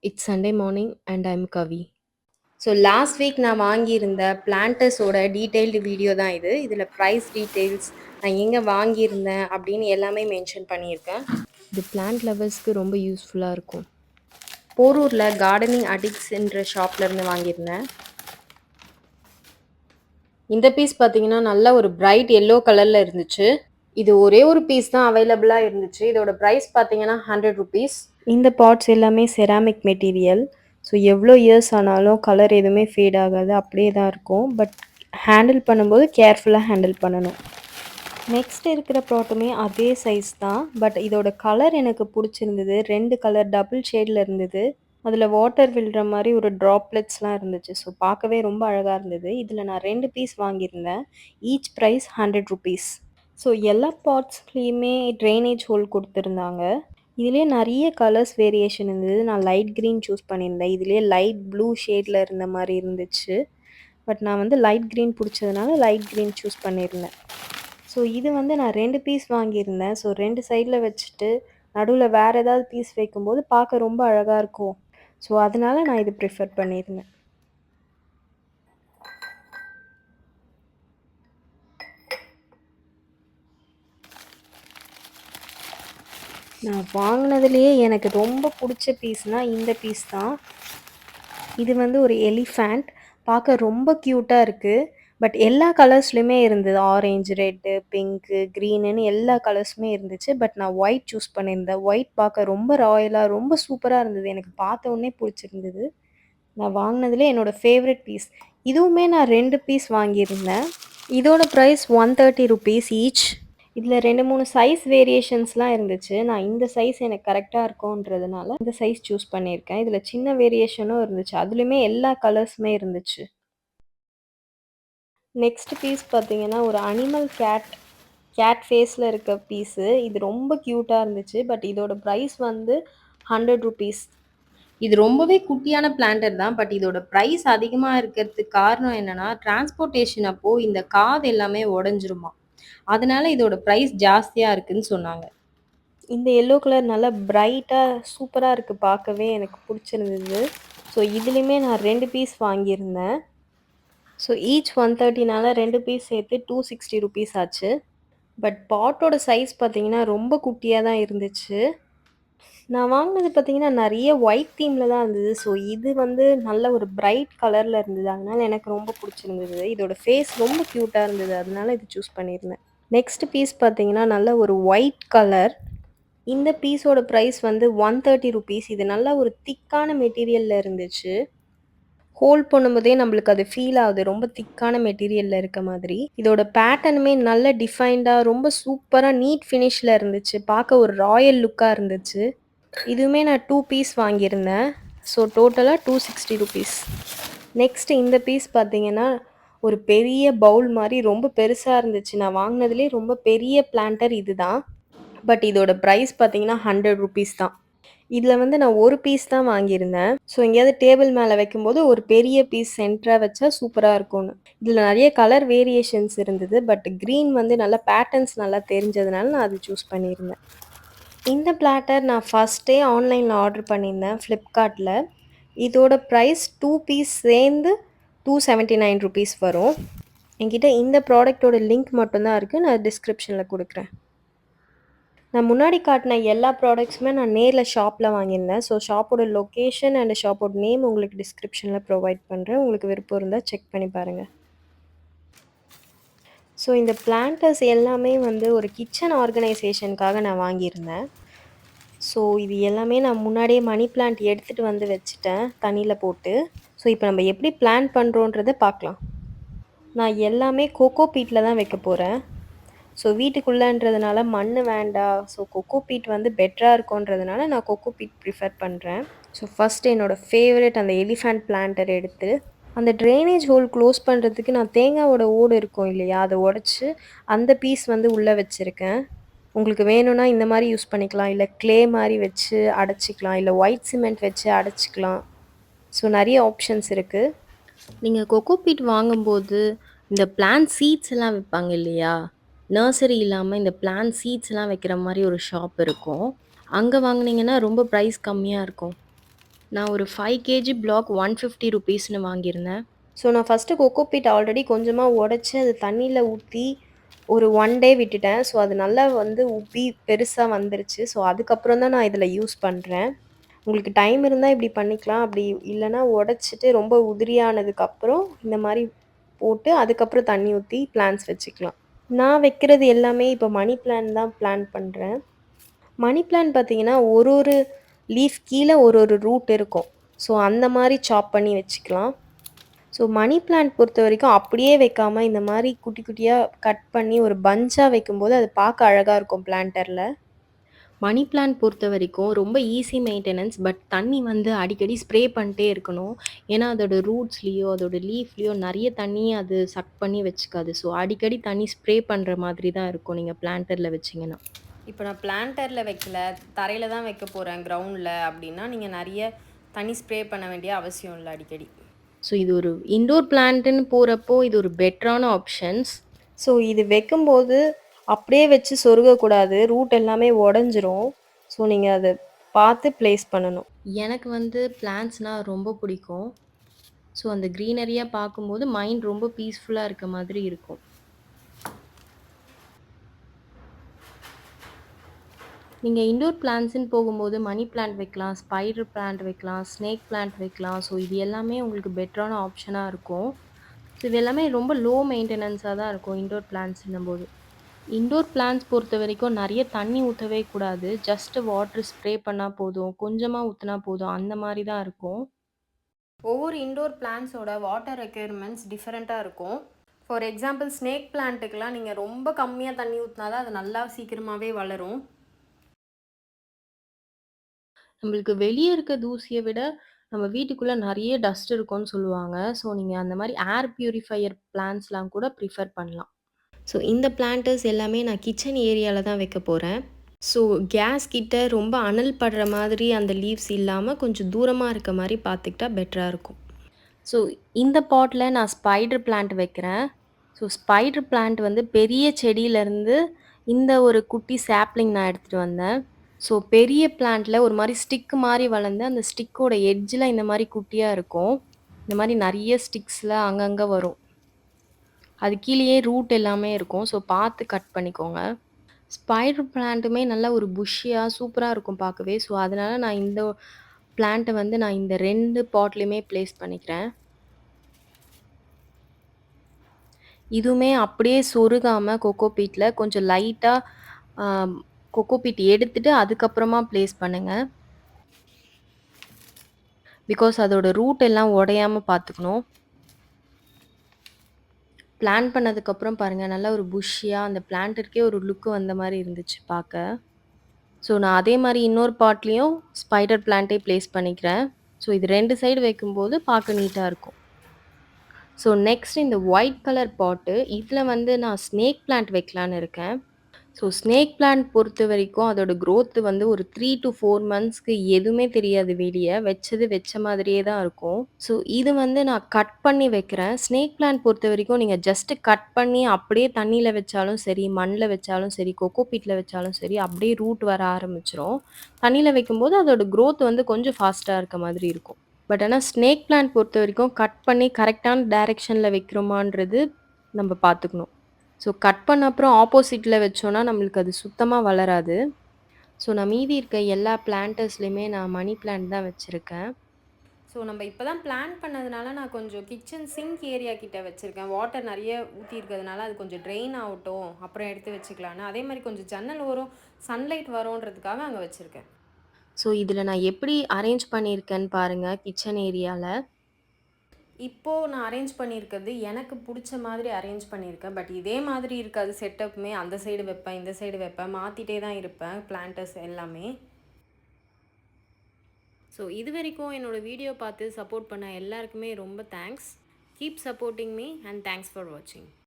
It's Sunday morning and I'm Kavi. So last week நான் வாங்கியிருந்த பிளான்டர்ஸோட detailed video தான் இது. இதில் ப்ரைஸ் டீட்டெயில்ஸ், நான் எங்கே வாங்கியிருந்தேன் அப்படின்னு எல்லாமே மென்ஷன் பண்ணியிருக்கேன். இது பிளான்ட் லவர்ஸ்க்கு ரொம்ப யூஸ்ஃபுல்லாக இருக்கும். போரூரில் கார்டனிங் அடிக்ஸ்ன்ற ஷாப்லேருந்து வாங்கியிருந்தேன். இந்த பீஸ் பார்த்தீங்கன்னா நல்ல ஒரு பிரைட் எல்லோ கலரில் இருந்துச்சு. இது ஒரே ஒரு பீஸ் தான் அவைலபிளாக இருந்துச்சு. இதோட ப்ரைஸ் பார்த்தீங்கன்னா 100 ருபீஸ். இந்த பாட்ஸ் எல்லாமே செராமிக் மெட்டீரியல். ஸோ எவ்வளோ இயர்ஸ் ஆனாலும் கலர் எதுவுமே ஃபேட் ஆகாது, அப்படியே தான் இருக்கும். பட் ஹேண்டில் பண்ணும்போது கேர்ஃபுல்லாக ஹேண்டில் பண்ணணும். நெக்ஸ்ட் இருக்கிற ப்ராட்டுமே அதே சைஸ் தான். பட் இதோட கலர் எனக்கு பிடிச்சிருந்தது. 2 கலர் டபுள் ஷேடில் இருந்தது. அதில் வாட்டர் விழுற மாதிரி ஒரு ட்ராப்லெட்ஸ்லாம் இருந்துச்சு. ஸோ பார்க்கவே ரொம்ப அழகாக இருந்தது. இதில் நான் 2 பீஸ் வாங்கியிருந்தேன். Each price 100 rupees. ஸோ எல்லா பாட்ஸ்லேயுமே ட்ரைனேஜ் ஹோல் கொடுத்துருந்தாங்க. இதுலேயே நிறைய கலர்ஸ் வேரியேஷன் இருந்தது. நான் லைட் க்ரீன் சூஸ் பண்ணியிருந்தேன். இதுலேயே லைட் ப்ளூ ஷேடில் இருந்த மாதிரி இருந்துச்சு. பட் நான் வந்து லைட் க்ரீன் பிடிச்சதுனால லைட் க்ரீன் சூஸ் பண்ணியிருந்தேன். ஸோ இது வந்து நான் 2 பீஸ் வாங்கியிருந்தேன். ஸோ 2 சைடில் வச்சுட்டு நடுவில் வேறு ஏதாவது பீஸ் வைக்கும்போது பார்க்க ரொம்ப அழகாக இருக்கும். ஸோ அதனால நான் இது ப்ரிஃபர் பண்ணியிருந்தேன். நான் வாங்கினதுலேயே எனக்கு ரொம்ப பிடிச்ச பீஸ்னால் இந்த பீஸ் தான். இது வந்து ஒரு எலிஃபேண்ட். பார்க்க ரொம்ப க்யூட்டாக இருக்குது. பட் எல்லா கலர்ஸ்லையுமே இருந்தது. ஆரஞ்சு, ரெட்டு, பிங்க்கு, க்ரீனுன்னு எல்லா கலர்ஸுமே இருந்துச்சு. பட் நான் ஒயிட் சூஸ் பண்ணியிருந்தேன். ஒயிட் பார்க்க ரொம்ப ராயலாக ரொம்ப சூப்பராக இருந்தது. எனக்கு பார்த்த உடனே பிடிச்சிருந்தது. நான் வாங்கினதுல என்னோடய ஃபேவரட் பீஸ். இதுவுமே நான் 2 பீஸ் வாங்கியிருந்தேன். இதோட ப்ரைஸ் 130 ருபீஸ் ஈச். இதில் 2, 3 சைஸ் வேரியேஷன்ஸ்லாம் இருந்துச்சு. நான் இந்த சைஸ் எனக்கு கரெக்டாக இருக்கும்ன்றதுனால இந்த சைஸ் சூஸ் பண்ணியிருக்கேன். இதில் சின்ன வேரியேஷனும் இருந்துச்சு. அதுலேயுமே எல்லா கலர்ஸுமே இருந்துச்சு. நெக்ஸ்ட் பீஸ் பார்த்தீங்கன்னா ஒரு அனிமல் கேட் ஃபேஸில் இருக்க பீஸு. இது ரொம்ப க்யூட்டாக இருந்துச்சு. பட் இதோட ப்ரைஸ் வந்து 100 ருபீஸ். இது ரொம்பவே குட்டியான பிளான்டர் தான். பட் இதோட ப்ரைஸ் அதிகமாக இருக்கிறதுக்கு காரணம் என்னென்னா, டிரான்ஸ்போர்ட்டேஷன் அப்போது இந்த காது எல்லாமே உடஞ்சிருமா. அதனால இதோட ப்ரைஸ் ஜாஸ்தியாக இருக்குதுன்னு சொன்னாங்க. இந்த எல்லோ கலர் நல்லா பிரைட்டாக சூப்பராக இருக்குது. பார்க்கவே எனக்கு பிடிச்சிருந்தது. ஸோ இதுலேயுமே நான் 2 பீஸ் வாங்கியிருந்தேன். ஸோ ஈச் 130னால 2 பீஸ் சேர்த்து 260 ருபீஸ் ஆச்சு. பட் பாட்டோட சைஸ் பார்த்தீங்கன்னா ரொம்ப குட்டியாக தான் இருந்துச்சு. நான் வாங்கினது பார்த்தீங்கன்னா நிறைய ஒயிட் தீமில் தான் இருந்தது. ஸோ இது வந்து நல்ல ஒரு பிரைட் கலரில் இருந்தது. அதனால எனக்கு ரொம்ப பிடிச்சிருந்தது. இதோட ஃபேஸ் ரொம்ப க்யூட்டாக இருந்தது. அதனால இது சூஸ் பண்ணியிருந்தேன். நெக்ஸ்ட் பீஸ் பார்த்தீங்கன்னா நல்ல ஒரு ஒயிட் கலர். இந்த பீஸோட ப்ரைஸ் வந்து 130 ருபீஸ். இது நல்லா ஒரு திக்கான மெட்டீரியலில் இருந்துச்சு. ஹோல்ட் பண்ணும்போதே நம்மளுக்கு அது ஃபீல் ஆகுது. ரொம்ப திக்கான மெட்டீரியலில் இருக்க மாதிரி. இதோட பேட்டர்னுமே நல்ல டிஃபைன்டாக ரொம்ப சூப்பராக நீட் ஃபினிஷில் இருந்துச்சு. பார்க்க ஒரு ராயல் லுக்காக இருந்துச்சு. இதுவுமே நான் 2 பீஸ் வாங்கியிருந்தேன். ஸோ டோட்டலாக 260 ருபீஸ். நெக்ஸ்ட் இந்த பீஸ் பார்த்தீங்கன்னா ஒரு பெரிய பவுல் மாதிரி ரொம்ப பெருசாக இருந்துச்சு. நான் வாங்கினதுலேயே ரொம்ப பெரிய பிளான்டர் இது தான். பட் இதோட ப்ரைஸ் பார்த்தீங்கன்னா 100 ருபீஸ் தான். இதில் வந்து நான் ஒரு பீஸ் தான் வாங்கியிருந்தேன். ஸோ எங்கேயாவது டேபிள் மேலே வைக்கும்போது ஒரு பெரிய பீஸ் சென்டராக வச்சா சூப்பராக இருக்கும்னு. இதில் நிறைய கலர் வேரியேஷன்ஸ் இருந்தது. பட் க்ரீன் வந்து நல்லா பேட்டர்ன்ஸ் நல்லா தெரிஞ்சதுனால நான் அது சூஸ் பண்ணியிருந்தேன். இந்த பிளாட்டர் நான் ஃபஸ்ட்டே ஆன்லைனில் ஆர்டர் பண்ணியிருந்தேன் ஃப்ளிப்கார்ட்டில். இதோட ப்ரைஸ் 2 பீஸ் சேர்ந்து 279 ருபீஸ் வரும். என்கிட்ட இந்த ப்ராடக்டோட லிங்க் மட்டும்தான் இருக்குது. நான் டிஸ்கிரிப்ஷனில் கொடுக்குறேன். நான் முன்னாடி காட்டின எல்லா ப்ராடக்ட்ஸுமே நான் நேரில் ஷாப்பில் வாங்கியிருந்தேன். ஸோ ஷாப்போட லொக்கேஷன் அண்ட் ஷாப்போட நேம் உங்களுக்கு டிஸ்கிரிப்ஷனில் ப்ரொவைட் பண்ணுறேன். உங்களுக்கு விருப்பம் இருந்தால் செக் பண்ணி பாருங்கள். ஸோ இந்த பிளான்டர்ஸ் எல்லாமே வந்து ஒரு கிச்சன் ஆர்கனைசேஷனுக்காக நான் வாங்கியிருந்தேன். ஸோ இது எல்லாமே நான் முன்னாடியே மணி பிளான்ட் எடுத்துகிட்டு வந்து வச்சுட்டேன் தண்ணியில் போட்டு. ஸோ இப்போ நம்ம எப்படி பிளான் பண்ணுறோன்றதை பார்க்கலாம். நான் எல்லாமே கோகோ பீட்டில் தான் வைக்க போகிறேன். ஸோ வீட்டுக்குள்ளேன்றதுனால மண் வேண்டாம். ஸோ கொக்கோ பீட் வந்து பெட்டராக இருக்குன்றதுனால நான் கொக்கோ பீட் ப்ரிஃபர் பண்ணுறேன். ஸோ ஃபஸ்ட்டு என்னோடய ஃபேவரட் அந்த எலிஃபேண்ட் பிளான்டர் எடுத்து அந்த ட்ரைனேஜ் ஹோல் க்ளோஸ் பண்ணுறதுக்கு நான் தேங்காவோட ஓடு இருக்கும் இல்லையா, அதை உடச்சி அந்த பீஸ் வந்து உள்ளே வச்சுருக்கேன். உங்களுக்கு வேணும்னா இந்த மாதிரி யூஸ் பண்ணிக்கலாம். இல்லை க்ளே மாதிரி வச்சு அடைச்சிக்கலாம். இல்லை ஒயிட் சிமெண்ட் வச்சு அடைச்சிக்கலாம். ஸோ நிறைய ஆப்ஷன்ஸ் இருக்குது. நீங்கள் கொக்கோ பீட் வாங்கும்போது இந்த பிளான்ட் சீட்ஸ் எல்லாம் விற்பாங்க இல்லையா, நர்சரி இல்லாமல் இந்த பிளான்ட் சீட்ஸ்லாம் வைக்கிற மாதிரி ஒரு ஷாப் இருக்கும். அங்கே வாங்கினீங்கன்னா ரொம்ப ப்ரைஸ் கம்மியாக இருக்கும். நான் ஒரு 5 கேஜி பிளாக் 150 ருப்பீஸ்ன்னு வாங்கியிருந்தேன். ஸோ நான் ஃபஸ்ட்டு கொக்கோ பீட் ஆல்ரெடி கொஞ்சமா உடைச்சு அது தண்ணீல ஊத்தி ஒரு 1 டே விட்டுட்டேன். ஸோ அது நல்லா வந்து உப்பி பெருசா வந்துருச்சு. ஸோ அதுக்கப்புறம் தான் நான் இதில யூஸ் பண்றேன். உங்களுக்கு டைம் இருந்தா இப்படி பண்ணிக்கலாம். அப்படி இல்லன்னா உடைச்சிட்டு ரொம்ப உதிரியானதுக்கப்புறம் இந்த மாரி போட்டு அதுக்கப்புறம் தண்ணி ஊத்தி பிளான்ட்ஸ் வச்சுக்கலாம். நான் வைக்கிறது எல்லாமே இப்போ மணி பிளான்ட் தான் பிளான் பண்றேன். மணி பிளான்ட் பார்த்தீங்கன்னா, ஒரு ஒரு லீஃப் கீழ ஒரு ஒரு ரூட் இருக்கும். ஸோ அந்த மாரி சாப் பண்ணி வச்சுக்கலாம். ஸோ மணி பிளான்ட் பொறுத்தவரைக்கும் அப்படியே வைக்காம, இந்த மாரி குட்டி குட்டியா கட் பண்ணி ஒரு பஞ்ச்சா வைக்கும்போது, அது பார்க்க அழகா இருக்கும் பிளான்டர்ல. மணி பிளான்ட் பொறுத்தவரைக்கும் ரொம்ப ஈஸி மெயின்டெனன்ஸ். பட் தண்ணி வந்து அடிக்கடி ஸ்ப்ரே பண்ணிட்டே இருக்கணும். ஏன்னா, அதோட ரூட்ஸ்லயோ, அதோட லீஃப்லயோ நெறைய தண்ணிய அது சக் பண்ணி வச்சுக்காது. ஸோ அடிக்கடி தண்ணி ஸ்ப்ரே பண்ற மாதிரி தான் இருக்கும், நீங்க பிளான்டர்ல வச்சீங்கன்னா. இப்போ நான் பிளான்டர்ல வைக்கல, தரையில தான் வைக்க போறேன் கிரவுண்ட்ல அப்படின்னா, நீங்க நெறைய தண்ணி ஸ்ப்ரே பண்ண வேண்டிய அவசியம் இல்ல அடிக்கடி. ஸோ இது ஒரு இன்டோர் பிளான்ட்டுன்னு போறப்போ, இது ஒரு பெட்டரான ஆப்ஷன்ஸ். ஸோ இது வைக்கும்போது அப்படியே வச்சு சொருகக்கூடாது. ரூட் எல்லாமே உடைஞ்சிரும். ஸோ நீங்க அத பார்த்து பிளேஸ் பண்ணணும். எனக்கு வந்து பிளான்ட்ஸ்னா ரொம்ப பிடிக்கும். ஸோ அந்த கிரீனரியா பார்க்கும்போது மைண்ட் ரொம்ப பீஸ்ஃபுல்லா இருக்க மாதிரி இருக்கும். நீங்க இன்டோர் பிளான்ட்ஸ்ன்னு போகும்போது மணி பிளான்ட் வைக்கலாம், ஸ்பைடர் பிளான்ட் வைக்கலாம், ஸ்னேக் பிளான்ட் வைக்கலாம். ஸோ இது எல்லாமே உங்களுக்கு பெட்டரான ஆப்ஷனா இருக்கும். ஸோ இது எல்லாமே ரொம்ப லோ மெயின்டெனன்ஸா தான் இருக்கும் இன்டோர் பிளான்ட்ஸ்ன்னும்போது. இன்டோர் பிளான்ட்ஸ் பொறுத்தவரைக்கும் நெறைய தண்ணி ஊத்தவே கூடாது. ஜஸ்ட் வாட்டர் ஸ்ப்ரே பண்ணா போதும். கொஞ்சமா ஊத்துனா போதும். அந்த மாரி தான் இருக்கும். ஒவ்வொரு இன்டோர் பிளான்ட்ஸோட வாட்டர் ரெக்யர்மெண்ட்ஸ் டிஃபரெண்ட்டா இருக்கும். ஃபார் எக்ஸாம்பிள் ஸ்னேக் பிளான்ட்டுக்குலாம் நீங்க ரொம்ப கம்மியா தண்ணி ஊத்துனா தான் அது நல்லா சீக்கிரமாவே வளரும். நம்மளுக்கு வெளிய இருக்க தூசிய விட, நம்ம வீட்டுக்குள்ள நெறைய டஸ்ட் இருக்கும்னு சொல்லுவாங்க. ஸோ நீங்க அந்த மாரி ஏர் பியூரிஃபையர் பிளான்ட்ஸ்லாம் கூட ப்ரிஃபர் பண்ணலாம். ஸோ இந்த பிளான்டர்ஸ் எல்லாமே நான் கிச்சன் ஏரியால தான் வைக்க போறேன். ஸோ கேஸ் கிட்ட ரொம்ப அனல் படுற மாதிரி அந்த லீவ்ஸ் இல்லாம, கொஞ்சம் தூரமா இருக்க மாரி பார்த்துக்கிட்டா பெட்டரா இருக்கும். ஸோ இந்த பாட்ல நான் ஸ்பைடர் பிளான்ட் வைக்கிறேன். ஸோ ஸ்பைடர் பிளான்ட் வந்து பெரிய செடியிலருந்து இந்த ஒரு குட்டி சாப்லிங் நான் எடுத்துட்டு வந்தேன். ஸோ பெரிய பிளான்ட்ல ஒரு மாரி ஸ்டிக் மாரி வளர்ந்து, அந்த ஸ்டிக்கோட எட்ஜ்ல இந்த மாரி குட்டியா இருக்கும். இந்த மாரி நெறைய ஸ்டிக்ஸ்ல அங்கங்க வரும். அது கீழயே ரூட் எல்லாமே இருக்கும். ஸோ பார்த்து கட் பண்ணிக்கோங்க. ஸ்பைடர் பிளான்ட்டுமே நல்லா ஒரு புஷ்ஷியா சூப்பரா இருக்கும் பார்க்கவே. ஸோ அதனால நான் இந்த பிளான்ட்ட வந்து நான் இந்த 2 பாட்லயுமே பிளேஸ் பண்ணிக்கிறேன். இதுவுமே அப்படியே சொருகாம கோகோ பீட்ல கொஞ்சம் லைட்டா ஆ கோகோ பீட் எடுத்துட்டு அதுக்கப்புறமா பிளேஸ் பண்ணுங்க. பிகாஸ் அதோட ரூட் எல்லாம் உடையாம பார்த்துக்கணும். பிளான் பண்ணதுக்கப்புறம் பாருங்க, நல்லா ஒரு புஷ்ஷியா அந்த பிளான்ட்டிற்கே ஒரு லுக் வந்த மாரி இருந்துச்சு பார்க்க. ஸோ நான் அதே மாரி இன்னொரு பாட்லயும் ஸ்பைடர் பிளான்ட்டே பிளேஸ் பண்ணிக்கிறேன். ஸோ இது 2 சைடு வைக்கும்போது பார்க்க நீட்டா இருக்கும். ஸோ நெக்ஸ்ட் இந்த ஒயிட் கலர் பாட்டு, இதில வந்து நான் ஸ்னேக் பிளான்ட் வைக்கலான்னு இருக்கேன். ஸோ ஸ்னேக் பிளான்ட் பொறுத்தவரைக்கும் அதோட குரோத் வந்து ஒரு 3 டூ 4 மந்த்ஸ்க்கு எதுவுமே தெரியாது வெளிய. வச்சது வச்ச மாதிரியே தான் இருக்கும். ஸோ இது வந்து நான் கட் பண்ணி வைக்கிறேன். ஸ்னேக் பிளான்ட் பொறுத்தவரைக்கும் நீங்க ஜஸ்ட் கட் பண்ணி அப்படியே தண்ணீல வச்சாலும் சரி, மண்ல வச்சாலும் சரி, கொக்கோ பீட்ல வச்சாலும் சரி, அப்படியே ரூட் வர ஆரம்பிச்சுரும். தண்ணீல வைக்கும்போது அதோட குரோத் வந்து கொஞ்சம் ஃபாஸ்ட்டா இருக்க மாதிரி இருக்கும். பட் ஆனா ஸ்னேக் பிளான்ட் பொறுத்தவரைக்கும் கட் பண்ணி கரெக்ட்டான டைரக்ஷன்ல வைக்கிறோமான்றது நம்ம பார்த்துக்கணும். ஸோ கட் பண்ண அப்புறம் ஆப்போசிட்ல வச்சோம்னா, நம்மளுக்கு அது சுத்தமா வளராது. ஸோ நான் மீதி இருக்க எல்லா பிளான்டர்ஸ்லயுமே நான் மணி பிளான்ட் தான் வச்சிருக்கேன். ஸோ நம்ம இப்போ தான் பிளான் பண்ணதுனால நான் கொஞ்சம் கிச்சன் சிங்க் ஏரியா கிட்ட வச்சிருக்கேன். வாட்டர் நெறைய ஊத்தி இருக்கிறதுனால அது கொஞ்சம் ட்ரெயின் ஆகட்டும், அப்புறம் எடுத்து வச்சுக்கலான்னு. அதே மாரி கொஞ்சம் ஜன்னல் ஓரம் சன்லைட் வரும்ன்றதுக்காக அங்க வச்சிருக்கேன். ஸோ இதில நான் எப்படி அரேஞ்ச் பண்ணியிருக்கேன்னு பாருங்க கிச்சன் ஏரியால. இப்போ நான் அரேஞ்ச் பண்ணியிருக்கிறது எனக்கு புடிச்ச மாதிரி அரேஞ்ச் பண்ணியிருக்கேன். பட் இதே மாதிரி இருக்காது செட்டப்புமே. அந்த சைடு வைப்பேன், இந்த சைடு வைப்பேன். மாத்திட்டே தான் இருப்பேன் பிளான்டர்ஸ் எல்லாமே. ஸோ இதுவரைக்கும் என்னோட வீடியோ பார்த்து சப்போர்ட் பண்ண எல்லாருக்குமே ரொம்ப thanks. Keep supporting me and thanks for வாட்சிங்.